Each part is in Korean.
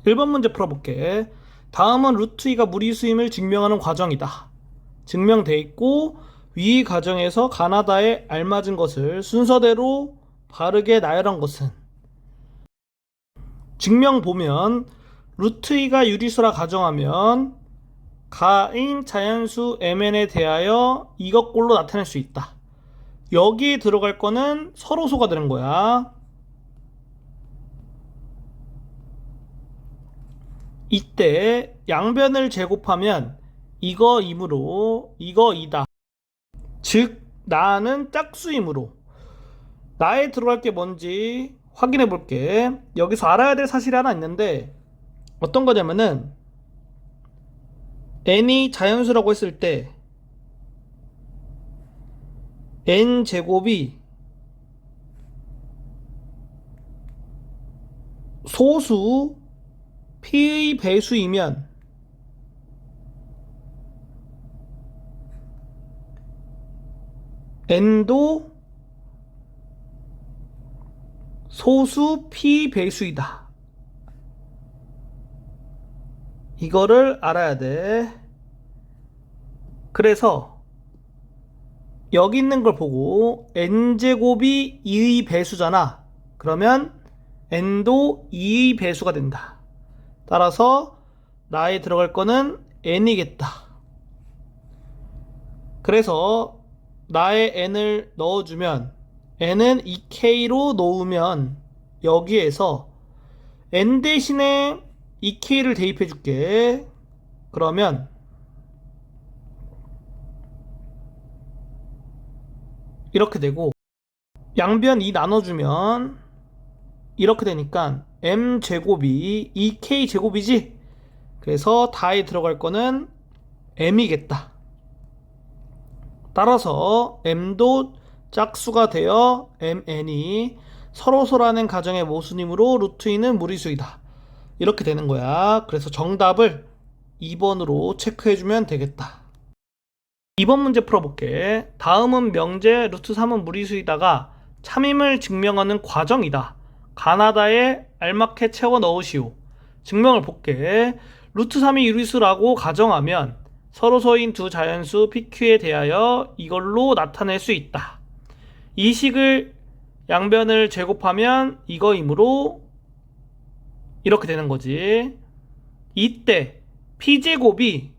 1번 문제 풀어볼게. 다음은 루트 2가 무리수임을 증명하는 과정이다. 증명돼 있고 위 과정에서 가나다에 알맞은 것을 순서대로 바르게 나열한 것은, 증명 보면 루트 2가 유리수라 가정하면 가인 자연수 mn에 대하여 이것꼴로 나타낼 수 있다. 여기에 들어갈 거는 서로소가 되는 거야. 이때 양변을 제곱하면 이거 이므로 이거 이다. 즉 나는 짝수이므로 나에 들어갈 게 뭔지 확인해 볼게. 여기서 알아야 될 사실이 하나 있는데, 어떤 거냐면은 n이 자연수라고 했을 때 n 제곱이 소수 p의 배수이면 n도 소수 p 배수이다. 이거를 알아야 돼. 그래서 여기 있는 걸 보고 n제곱이 2의 배수잖아. 그러면 n도 2의 배수가 된다. 따라서 나에 들어갈 거는 n이겠다. 그래서 나에 n을 넣어주면 n은 2k로 놓으면 여기에서 n 대신에 2k를 대입해 줄게. 그러면 이렇게 되고, 양변 2 나눠주면 이렇게 되니까 m제곱이 2k제곱이지. 그래서 다에 들어갈 거는 m이겠다. 따라서 m도 짝수가 되어 mn이 서로소라는 가정의 모순이므로 루트 2는 무리수이다. 이렇게 되는 거야. 그래서 정답을 2번으로 체크해주면 되겠다. 2번 문제 풀어볼게. 다음은 명제 루트 3은 무리수이다가 참임을 증명하는 과정이다. 가나다에 알맞게 채워 넣으시오. 증명을 볼게. 루트 3이 유리수라고 가정하면 서로소인 두 자연수 PQ에 대하여 이걸로 나타낼 수 있다. 이 식을 양변을 제곱하면 이거이므로 이렇게 되는 거지. 이때 P제곱이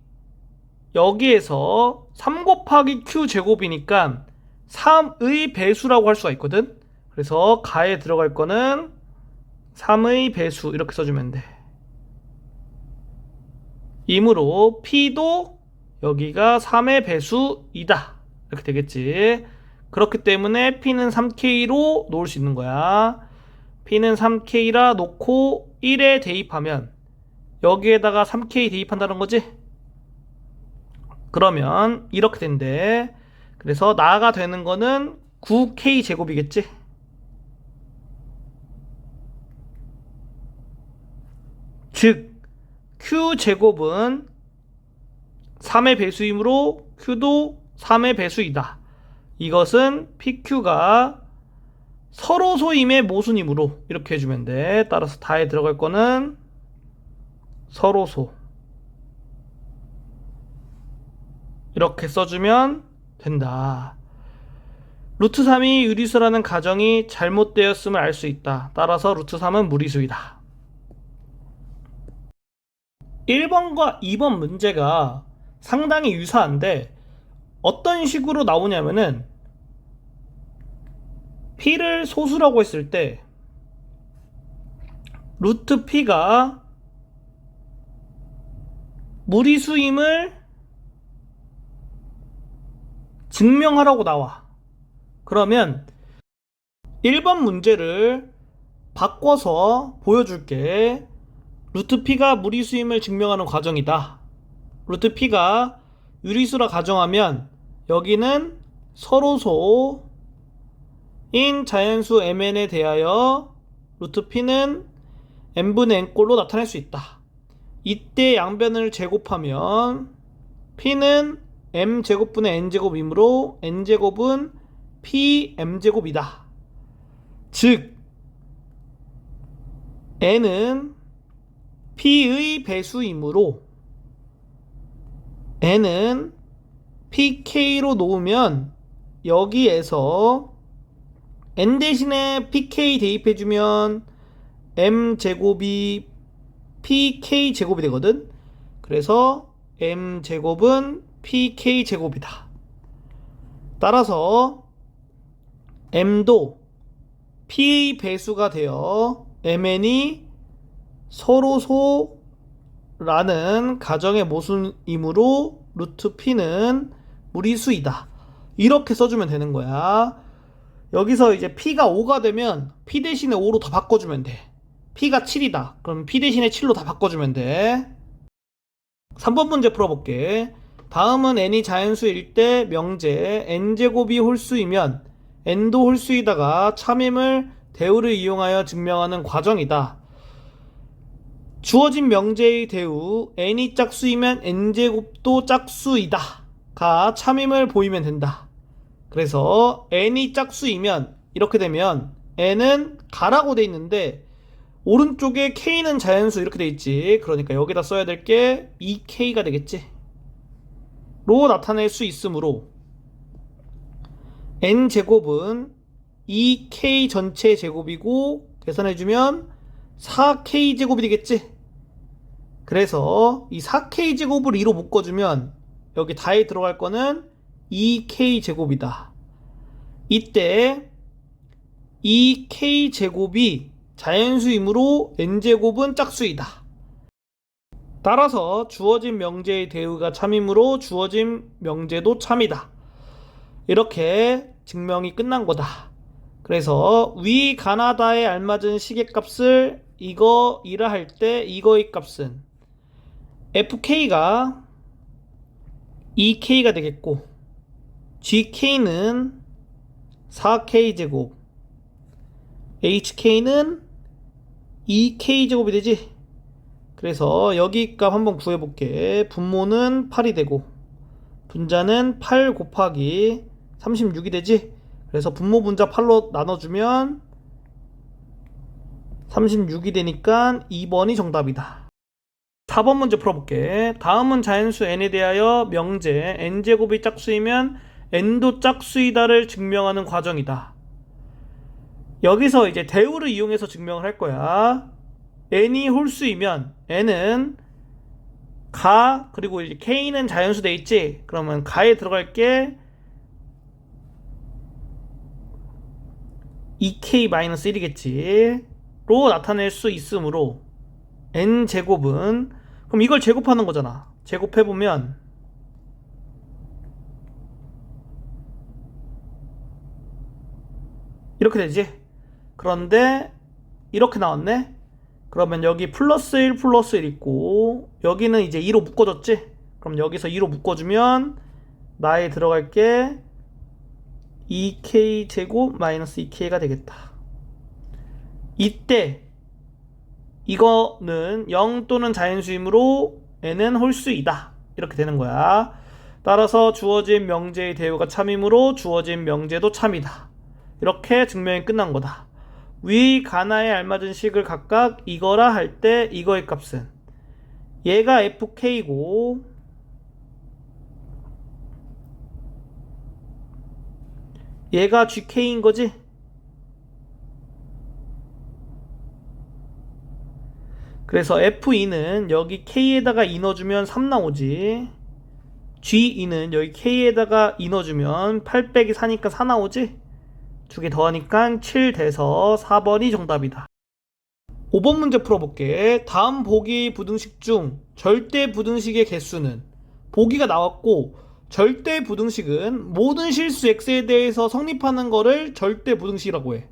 여기에서 3 곱하기 Q제곱이니까 3의 배수라고 할 수가 있거든. 그래서 가에 들어갈 거는 3의 배수 이렇게 써주면 돼. 이므로 P도 여기가 3의 배수이다. 이렇게 되겠지. 그렇기 때문에 P는 3K로 놓을 수 있는 거야. P는 3K라 놓고 1에 대입하면 여기에다가 3K 대입한다는 거지. 그러면 이렇게 된대. 그래서 나가 되는 거는 9K 제곱이겠지. 즉 Q 제곱은 3의 배수이므로 Q도 3의 배수이다. 이것은 PQ가 서로소임의 모순이므로 이렇게 해주면 돼. 따라서 다에 들어갈 거는 서로소 이렇게 써주면 된다. 루트 3이 유리수라는 가정이 잘못되었음을 알 수 있다. 따라서 루트 3은 무리수이다. 1번과 2번 문제가 상당히 유사한데 어떤 식으로 나오냐면은 P를 소수라고 했을 때 루트 P가 무리수임을 증명하라고 나와. 그러면 1번 문제를 바꿔서 보여줄게. 루트 P가 무리수임을 증명하는 과정이다. 루트 P가 유리수라 가정하면 여기는 서로소인 자연수 mn에 대하여 루트 P는 n분의 n꼴로 나타낼 수 있다. 이때 양변을 제곱하면 P는 m제곱분의 n제곱이므로 n제곱은 pm제곱이다. 즉 n은 P의 배수이므로 N은 PK로 놓으면 여기에서 N 대신에 PK 대입해주면 M제곱이 PK제곱이 되거든. 그래서 M제곱은 PK제곱이다. 따라서 M도 P의 배수가 되어 MN이 서로소라는 가정의 모순이므로 루트 P는 무리수이다. 이렇게 써주면 되는 거야. 여기서 이제 P가 5가 되면 P 대신에 5로 다 바꿔주면 돼. P가 7이다. 그럼 P 대신에 7로 다 바꿔주면 돼. 3번 문제 풀어볼게. 다음은 n이 자연수일 때 명제 n제곱이 홀수이면 n도 홀수이다가 참임을 대우를 이용하여 증명하는 과정이다. 주어진 명제의 대우 n이 짝수이면 n제곱도 짝수이다 가 참임을 보이면 된다. 그래서 n이 짝수이면 이렇게 되면 n은 가라고 돼 있는데 오른쪽에 k는 자연수 이렇게 돼 있지. 그러니까 여기다 써야 될 게 2k가 되겠지. 로 나타낼 수 있으므로 n제곱은 2k 전체 제곱이고 계산해주면 4k 제곱이 되겠지. 그래서 이 4k 제곱을 2로 묶어주면 여기 다에 들어갈 거는 2k 제곱이다. 이때 2k 제곱이 자연수이므로 n제곱은 짝수이다. 따라서 주어진 명제의 대우가 참이므로 주어진 명제도 참이다. 이렇게 증명이 끝난 거다. 그래서 위 가나다에 알맞은 시계값을 이라 할 때 이거의 값은 fk가 2k가 되겠고 gk는 4k 제곱 hk는 2k 제곱이 되지. 그래서 여기 값 한번 구해볼게. 분모는 8이 되고 분자는 8 곱하기 36이 되지. 그래서 분모 분자 8로 나눠주면 36이 되니까 2번이 정답이다. 4번 문제 풀어볼게. 다음은 자연수 n에 대하여 명제 n제곱이 짝수이면 n도 짝수이다를 증명하는 과정이다. 여기서 이제 대우를 이용해서 증명을 할 거야. n이 홀수이면 n은 가 그리고 이제 k는 자연수 돼 있지. 그러면 가에 들어갈 게 2k-1이겠지 로 나타낼 수 있으므로 n제곱은 그럼 이걸 제곱하는 거잖아. 제곱해보면 이렇게 되지. 그런데 이렇게 나왔네. 그러면 여기 플러스 1 플러스 1 있고 여기는 이제 2로 묶어줬지. 그럼 여기서 2로 묶어주면 나에 들어갈 게 2k 제곱 마이너스 2k가 되겠다. 이때 이거는 0 또는 자연수이므로 n은 홀수이다. 이렇게 되는 거야. 따라서 주어진 명제의 대우가 참이므로 주어진 명제도 참이다. 이렇게 증명이 끝난 거다. 위 가나에 알맞은 식을 각각 이거라 할 때 이거의 값은 얘가 fk고 얘가 gk인 거지. 그래서 f2는 여기 k에다가 2 넣어주면 3 나오지. g2는 여기 k에다가 2 넣어주면 8 빼기 4니까 4 나오지. 두 개 더하니까 7 돼서 4번이 정답이다. 5번 문제 풀어볼게. 다음 보기 부등식 중 절대 부등식의 개수는 보기가 나왔고 절대 부등식은 모든 실수 x에 대해서 성립하는 거를 절대 부등식이라고 해.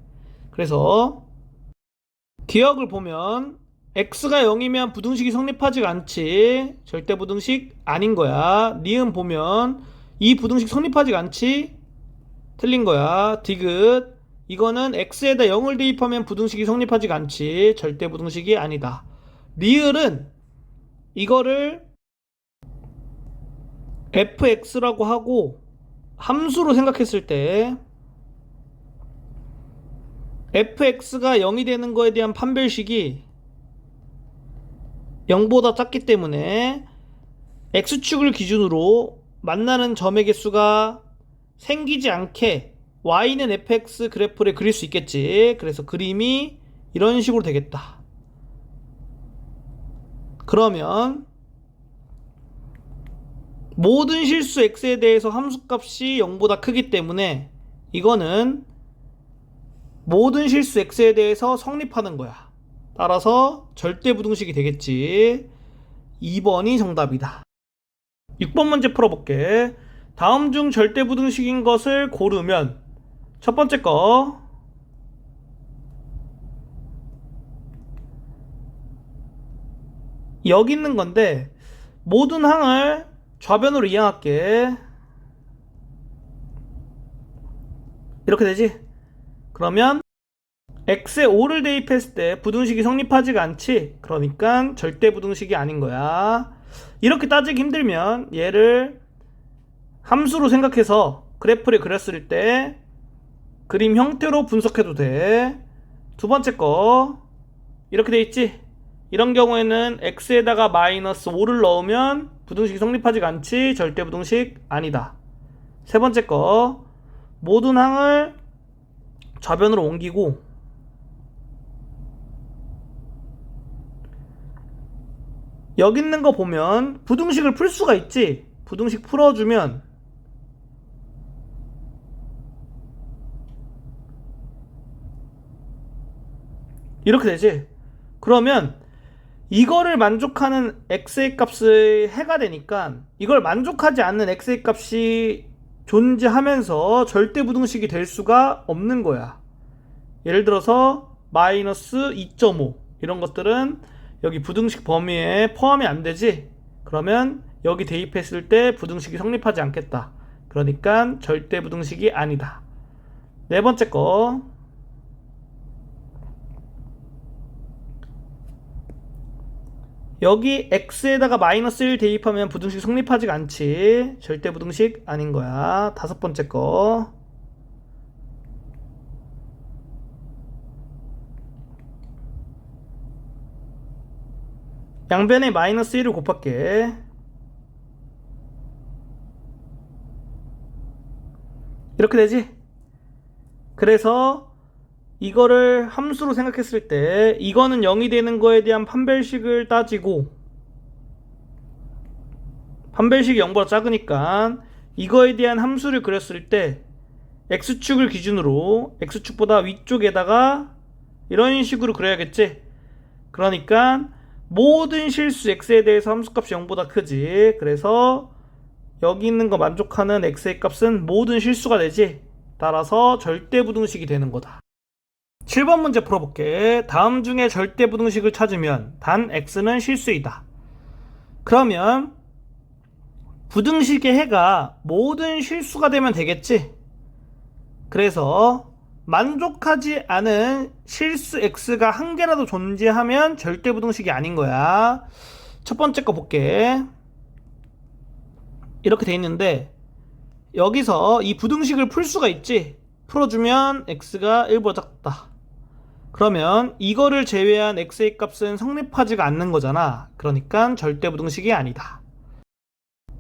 그래서 기억을 보면 x가 0이면 부등식이 성립하지가 않지. 절대 부등식 아닌 거야. 니은 보면 이 부등식 성립하지가 않지. 틀린 거야. 디귿. 이거는 x에다 0을 대입하면 부등식이 성립하지가 않지. 절대 부등식이 아니다. 리을은 이거를 fx라고 하고 함수로 생각했을 때 fx가 0이 되는 거에 대한 판별식이 0보다 작기 때문에 x축을 기준으로 만나는 점의 개수가 생기지 않게 y는 fx 그래프를 그릴 수 있겠지. 그래서 그림이 이런 식으로 되겠다. 그러면 모든 실수 x에 대해서 함수값이 0보다 크기 때문에 이거는 모든 실수 x에 대해서 성립하는 거야. 따라서 절대부등식이 되겠지. 2번이 정답이다. 6번 문제 풀어볼게. 다음 중 절대부등식인 것을 고르면 첫 번째 거 여기 있는 건데 모든 항을 좌변으로 이항할게. 이렇게 되지? 그러면 x에 5를 대입했을 때 부등식이 성립하지가 않지? 그러니까 절대부등식이 아닌 거야. 이렇게 따지기 힘들면 얘를 함수로 생각해서 그래프를 그렸을 때 그림 형태로 분석해도 돼. 두 번째 거 이렇게 돼 있지? 이런 경우에는 x에다가 마이너스 5를 넣으면 부등식이 성립하지가 않지? 절대부등식 아니다. 세 번째 거 모든 항을 좌변으로 옮기고 여기 있는 거 보면 부등식을 풀 수가 있지? 부등식 풀어주면 이렇게 되지? 그러면 이거를 만족하는 x의 값을 해가 되니까 이걸 만족하지 않는 x의 값이 존재하면서 절대부등식이 될 수가 없는 거야. 예를 들어서 마이너스 2.5 이런 것들은 여기 부등식 범위에 포함이 안 되지? 그러면 여기 대입했을 때 부등식이 성립하지 않겠다. 그러니까 절대부등식이 아니다. 네 번째 거 여기 x에다가 마이너스 1 대입하면 부등식 성립하지가 않지. 절대부등식 아닌 거야. 다섯 번째 거 양변에 마이너스 1을 곱할게. 이렇게 되지? 그래서 이거를 함수로 생각했을 때 이거는 0이 되는 거에 대한 판별식을 따지고 판별식이 0보다 작으니까 이거에 대한 함수를 그렸을 때 x축을 기준으로 x축보다 위쪽에다가 이런 식으로 그려야겠지? 그러니까 모든 실수 x에 대해서 함수값이 0보다 크지. 그래서 여기 있는 거 만족하는 x의 값은 모든 실수가 되지. 따라서 절대부등식이 되는 거다. 7번 문제 풀어볼게. 다음 중에 절대부등식을 찾으면 단 x는 실수이다. 그러면 부등식의 해가 모든 실수가 되면 되겠지. 그래서 만족하지 않은 실수 x가 한 개라도 존재하면 절대부등식이 아닌 거야. 첫 번째 거 볼게. 이렇게 돼 있는데 여기서 이 부등식을 풀 수가 있지. 풀어주면 x가 1보다 작다. 그러면 이거를 제외한 x의 값은 성립하지가 않는 거잖아. 그러니까 절대부등식이 아니다.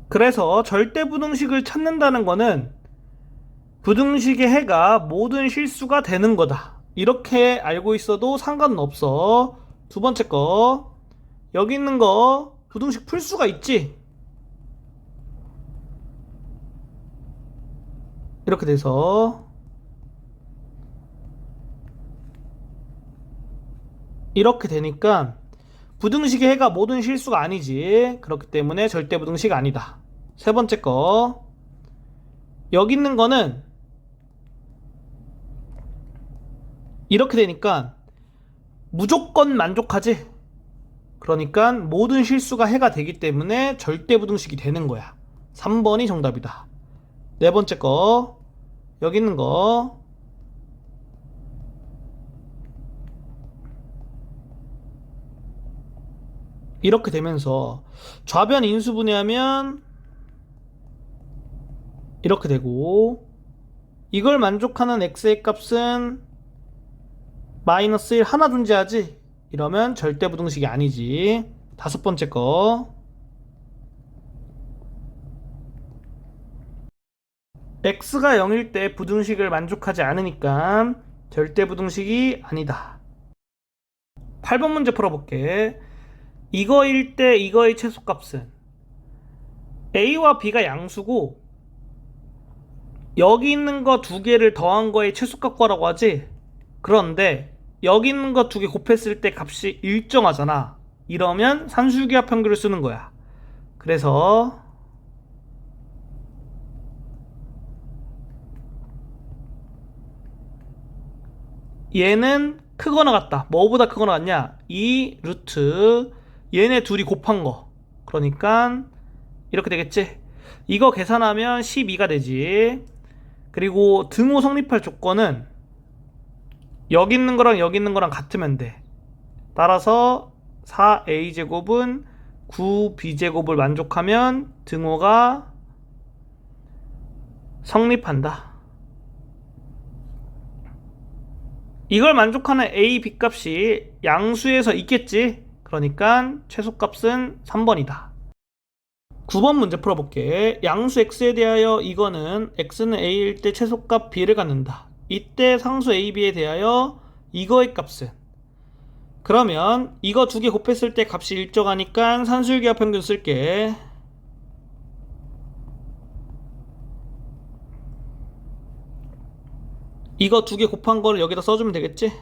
그래서 절대부등식을 찾는다는 거는 부등식의 해가 모든 실수가 되는 거다. 이렇게 알고 있어도 상관은 없어. 두 번째 거 여기 있는 거 부등식 풀 수가 있지. 이렇게 돼서 이렇게 되니까 부등식의 해가 모든 실수가 아니지. 그렇기 때문에 절대부등식 아니다. 세 번째 거 여기 있는 거는 이렇게 되니까 무조건 만족하지. 그러니까 모든 실수가 해가 되기 때문에 절대부등식이 되는 거야. 3번이 정답이다. 네 번째 거 여기 있는 거 이렇게 되면서 좌변 인수분해하면 이렇게 되고 이걸 만족하는 x의 값은 마이너스 1 하나 존재하지? 이러면 절대부등식이 아니지. 다섯 번째 거. x가 0일 때 부등식을 만족하지 않으니까 절대 부등식이 아니다. 8번 문제 풀어볼게. 이거일 때 이거의 최소값은 a와 b가 양수고 여기 있는 거 두 개를 더한 거의 최소값 구하라고 하지. 그런데 여기 있는 거 두 개 곱했을 때 값이 일정하잖아. 이러면 산술기하 평균을 쓰는 거야. 그래서 얘는 크거나 같다. 뭐보다 크거나 같냐? 2 루트 얘네 둘이 곱한 거. 그러니까 이렇게 되겠지. 이거 계산하면 12가 되지. 그리고 등호 성립할 조건은 여기 있는 거랑 여기 있는 거랑 같으면 돼. 따라서 4a제곱은 9b제곱을 만족하면 등호가 성립한다. 이걸 만족하는 a, b 값이 양수에서 있겠지. 그러니까 최소값은 3번이다. 9번 문제 풀어볼게. 양수 x에 대하여 이거는 x는 a일 때 최소값 b를 갖는다. 이때 상수 a, b에 대하여 이거의 값은, 그러면 이거 두 개 곱했을 때 값이 일정하니까 산술기하 평균 쓸게. 이거 두 개 곱한 거를 여기다 써주면 되겠지?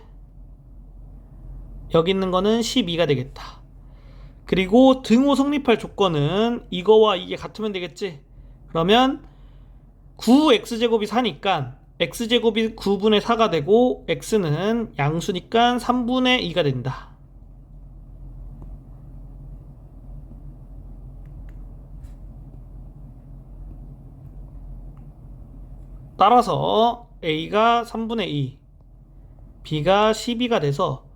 여기 있는 거는 12가 되겠다. 그리고 등호 성립할 조건은 이거와 이게 같으면 되겠지? 그러면 9x제곱이 4니까 x제곱이 9분의 4가 되고 x는 양수니까 3분의 2가 된다. 따라서 a가 3분의 2, b가 12가 돼서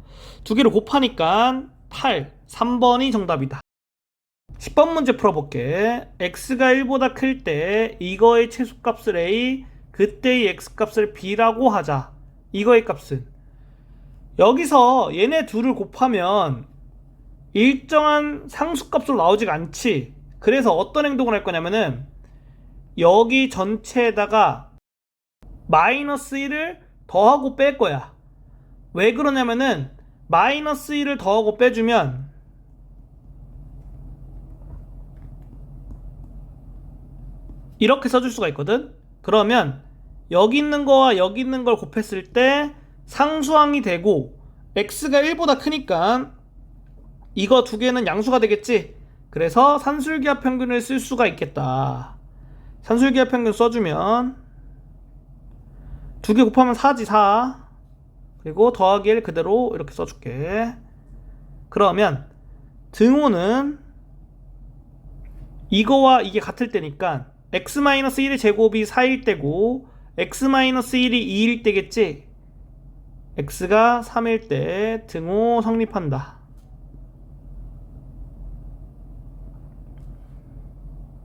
두 개를 곱하니까 8, 3번이 정답이다. 10번 문제 풀어볼게. x가 1보다 클 때 이거의 최소값을 a, 그때의 x값을 b라고 하자. 이거의 값은, 여기서 얘네 둘을 곱하면 일정한 상수값으로 나오지가 않지. 그래서 어떤 행동을 할 거냐면은 여기 전체에다가 마이너스 1을 더하고 뺄 거야. 왜 그러냐면은 마이너스 1을 더하고 빼주면 이렇게 써줄 수가 있거든. 그러면 여기 있는 거와 여기 있는 걸 곱했을 때 상수항이 되고 x가 1보다 크니까 이거 두 개는 양수가 되겠지. 그래서 산술기하 평균을 쓸 수가 있겠다. 산술기하 평균 써주면 두 개 곱하면 4지 4. 그리고 더하기 1 그대로 이렇게 써줄게. 그러면 등호는 이거와 이게 같을 때니까 x-1의 제곱이 4일 때고 x-1이 2일 때겠지. x가 3일 때 등호 성립한다.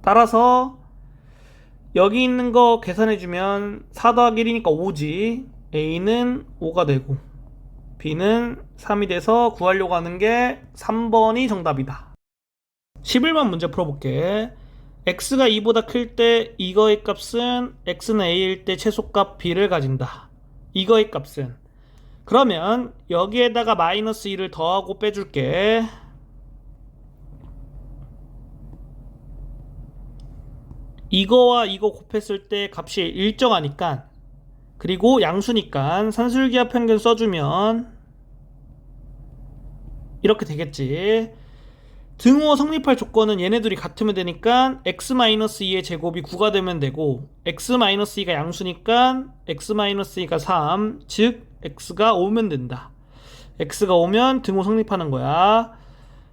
따라서 여기 있는 거 계산해주면 4 더하기 1이니까 5지. a는 5가 되고 b는 3이 돼서 구하려고 하는 게 3번이 정답이다. 11번 문제 풀어볼게. x가 2보다 클 때 이거의 값은 x는 a일 때 최소값 b를 가진다. 이거의 값은, 그러면 여기에다가 마이너스 2를 더하고 빼줄게. 이거와 이거 곱했을 때 값이 일정하니까, 그리고 양수니까 산술기하 평균 써주면 이렇게 되겠지. 등호 성립할 조건은 얘네들이 같으면 되니까 x-2의 제곱이 9가 되면 되고 x-2가 양수니까 x-2가 3, 즉 x가 5면 된다. x가 5면 등호 성립하는 거야.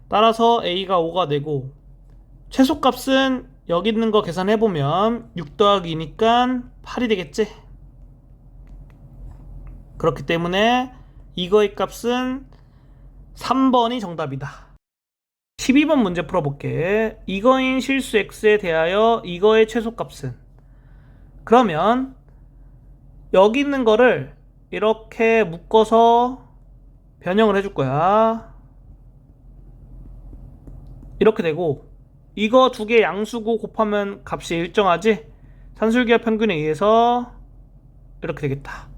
따라서 a가 5가 되고 최소값은 여기 있는 거 계산해보면 6 더하기 2니까 8이 되겠지. 그렇기 때문에 이거의 값은 3번이 정답이다. 12번 문제 풀어볼게. 이거인 실수 x에 대하여 이거의 최소값은, 그러면 여기 있는 거를 이렇게 묶어서 변형을 해줄 거야. 이렇게 되고, 이거 두 개 양수고 곱하면 값이 일정하지? 산술기하 평균에 의해서 이렇게 되겠다.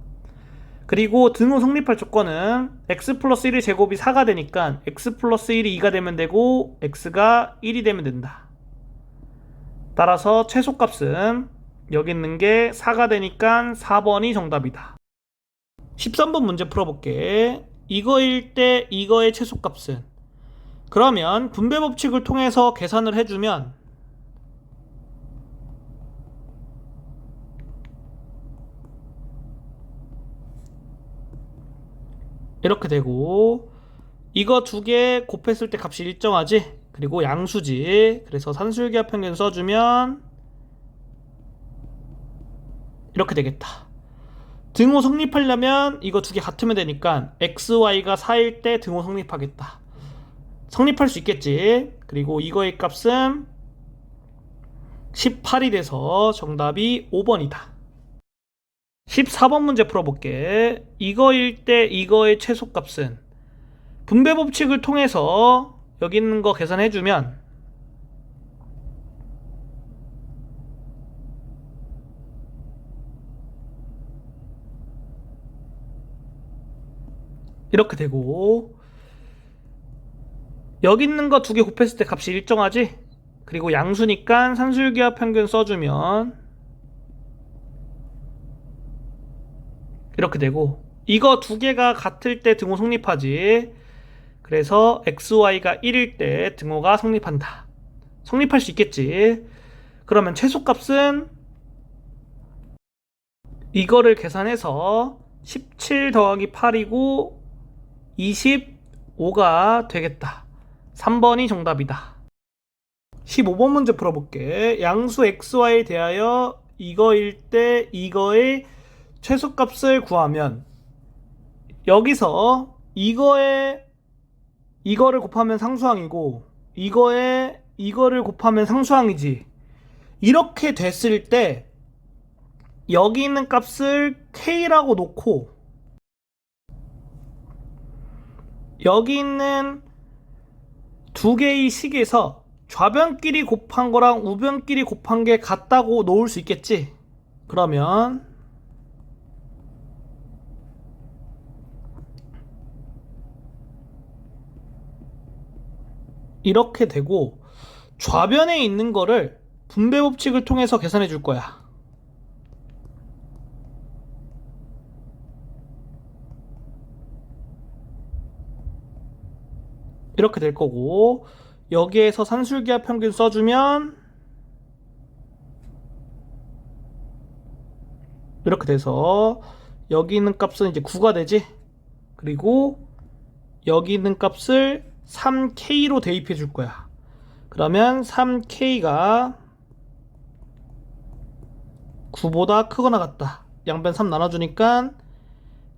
그리고 등호 성립할 조건은 x 플러스 1의 제곱이 4가 되니까 x 플러스 1이 2가 되면 되고 x가 1이 되면 된다. 따라서 최소값은 여기 있는 게 4가 되니까 4번이 정답이다. 13번 문제 풀어볼게. 이거일 때 이거의 최소값은, 그러면 분배 법칙을 통해서 계산을 해주면 이렇게 되고, 이거 두 개 곱했을 때 값이 일정하지? 그리고 양수지. 그래서 산술기하 평균 써주면 이렇게 되겠다. 등호 성립하려면 이거 두 개 같으면 되니까 xy가 4일 때 등호 성립하겠다. 성립할 수 있겠지. 그리고 이거의 값은 18이 돼서 정답이 5번이다. 14번 문제 풀어볼게. 이거일 때 이거의 최소값은, 분배 법칙을 통해서 여기 있는 거 계산해주면 이렇게 되고, 여기 있는 거 두 개 곱했을 때 값이 일정하지? 그리고 양수니까 산술기하 평균 써주면 이렇게 되고, 이거 두 개가 같을 때 등호 성립하지. 그래서 xy가 1일 때 등호가 성립한다. 성립할 수 있겠지. 그러면 최소값은 이거를 계산해서 17 더하기 8이고 25가 되겠다. 3번이 정답이다. 15번 문제 풀어볼게. 양수 xy에 대하여 이거일 때 이거의 최소값을 구하면, 여기서 이거를 곱하면 상수항이고 이거를 곱하면 상수항이지. 이렇게 됐을 때 여기 있는 값을 k라고 놓고, 여기 있는 두 개의 식에서 좌변끼리 곱한 거랑 우변끼리 곱한 게 같다고 놓을 수 있겠지. 그러면 이렇게 되고, 좌변에 있는 거를 분배 법칙을 통해서 계산해 줄 거야. 이렇게 될 거고, 여기에서 산술기하 평균 써주면 이렇게 돼서 여기 있는 값은 이제 9가 되지. 그리고 여기 있는 값을 3k로 대입해 줄 거야. 그러면 3k가 9보다 크거나 같다. 양변 3 나눠주니까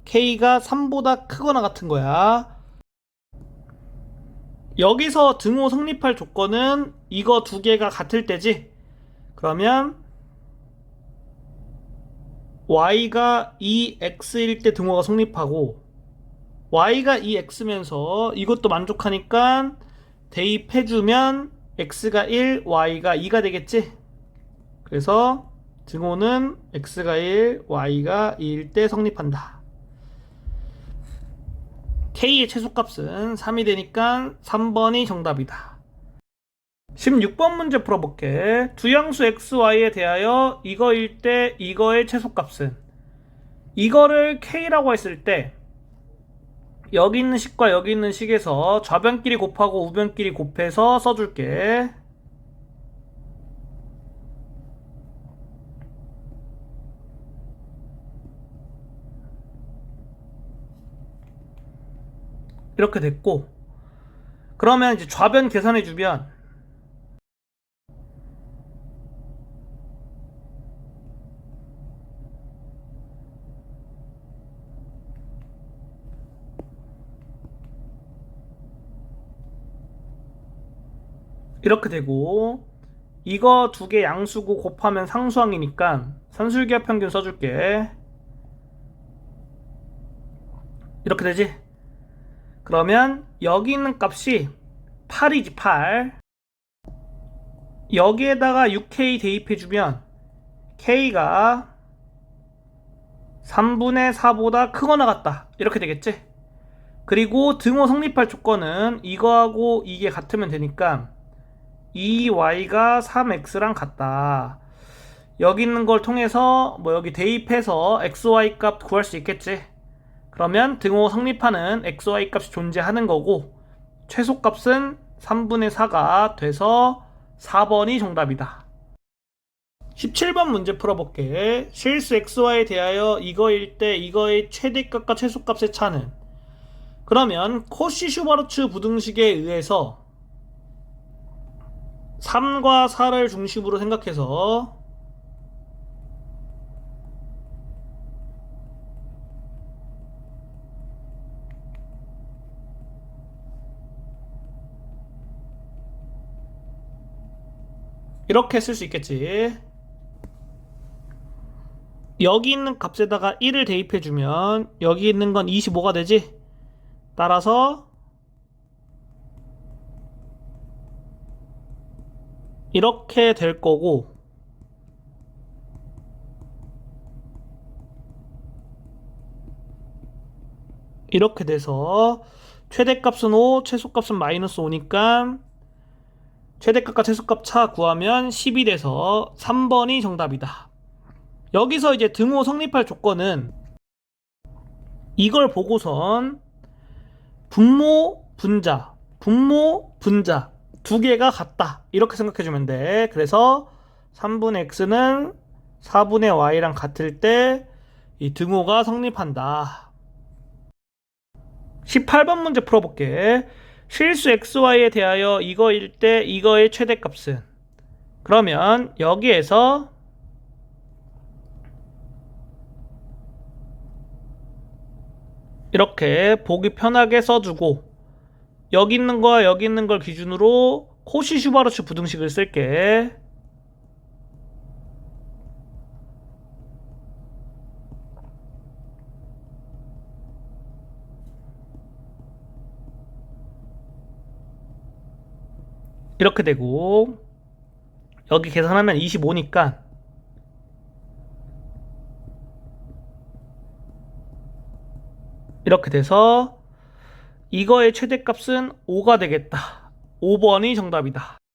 k가 3보다 크거나 같은 거야. 여기서 등호 성립할 조건은 이거 두 개가 같을 때지. 그러면 y가 2x일 때 등호가 성립하고, y가 2x면서 이것도 만족하니까 대입해주면 x가 1, y가 2가 되겠지. 그래서 등호는 x가 1, y가 2일 때 성립한다. k의 최소값은 3이 되니까 3번이 정답이다. 16번 문제 풀어볼게. 두양수 xy에 대하여 이거일 때 이거의 최소값은, 이거를 k라고 했을 때 여기 있는 식과 여기 있는 식에서 좌변끼리 곱하고 우변끼리 곱해서 써줄게. 이렇게 됐고, 그러면 이제 좌변 계산해주면 이렇게 되고, 이거 두 개 양수고 곱하면 상수항이니까 산술기하 평균 써줄게. 이렇게 되지? 그러면 여기 있는 값이 8이지, 8. 여기에다가 6K 대입해주면 K가 3분의 4보다 크거나 같다 이렇게 되겠지. 그리고 등호 성립할 조건은 이거하고 이게 같으면 되니까 2y가 3x랑 같다. 여기 있는 걸 통해서 뭐 여기 대입해서 xy 값 구할 수 있겠지. 그러면 등호 성립하는 xy 값이 존재하는 거고 최소값은 3분의 4가 돼서 4번이 정답이다. 17번 문제 풀어볼게. 실수 xy에 대하여 이거일 때 이거의 최대값과 최소값의 차는, 그러면 코시 슈바르츠 부등식에 의해서 3과 4를 중심으로 생각해서 이렇게 쓸 수 있겠지. 여기 있는 값에다가 1을 대입해주면 여기 있는 건 25가 되지. 따라서 이렇게 될 거고, 이렇게 돼서 최대값은 5, 최소값은 마이너스 5니까 최대값과 최소값 차 구하면 10이 돼서 3번이 정답이다. 여기서 이제 등호 성립할 조건은 이걸 보고선 분모, 분자, 분모, 분자 두 개가 같다 이렇게 생각해주면 돼. 그래서 3분의 x는 4분의 y랑 같을 때 이 등호가 성립한다. 18번 문제 풀어볼게. 실수 xy에 대하여 이거일 때 이거의 최대값은, 그러면 여기에서 이렇게 보기 편하게 써주고 여기 있는 거와 여기 있는 걸 기준으로 코시 슈바르츠 부등식을 쓸게. 이렇게 되고 여기 계산하면 25니까 이렇게 돼서 이거의 최대값은 5가 되겠다. 5번이 정답이다.